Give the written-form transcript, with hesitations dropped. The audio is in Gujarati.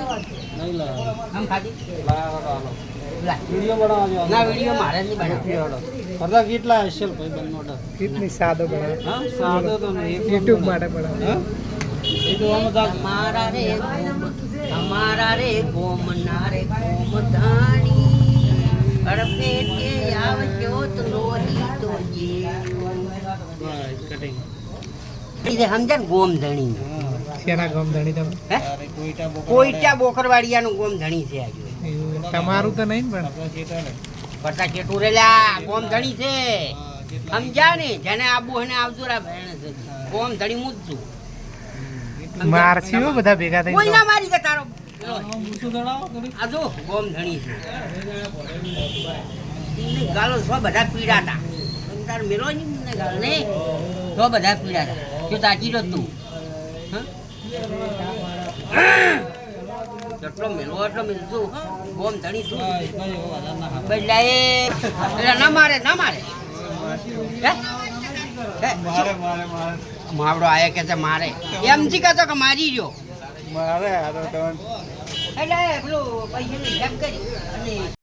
નહીં લાવ આમ ખાધી વિડીયો બનાવજો ના વિડીયો મારે નહીં બનાવ્યો ફરતા કેટલા હશે ભાઈ બંને ઓર્ડર કેટલી સાદો બનાવે હા સાદો તો નહીં યુટ્યુબ માટે બનાવે હા એ તો આમ જા તમારા રે ગોમના રે ગોમધાણી અડપેટે આવજો તો લોહી તો જે કટિંગ એ સમજણ ગોમધણી શેના ગામ ધણી તમે હે કોઈટા બોખરવાડિયાનું ગોમધણી છે આજે એવું તમારું તો નહીં ને પણ પટા ચેટું રેલા ગોમધણી છે સમજ્યા ને જેને આબુ હને આવતું રા ભેણ છે ગોમધણી મૂજતું મારસી હો બધા ભેગા કોઈ થઈને ના મારી કે તારો મૂછું દડાવો કરી આ જો ગોમધણી છે ઈને ગાલો સ્વ બધા પીડાતા તાર મેલો ને ગાલ ને તો બધા પીડાતા જો તાકી દો તું જેટલો મેલો એટલો મિલતું ગોમધણી શું બદલાય એટલે ના મારે હે મારે માવડો આયા કે છે મારે એમથી કહેતો કે મારી જો મારે આ તો એટલે પેલું પૈસાનો હિસાબ કરી અને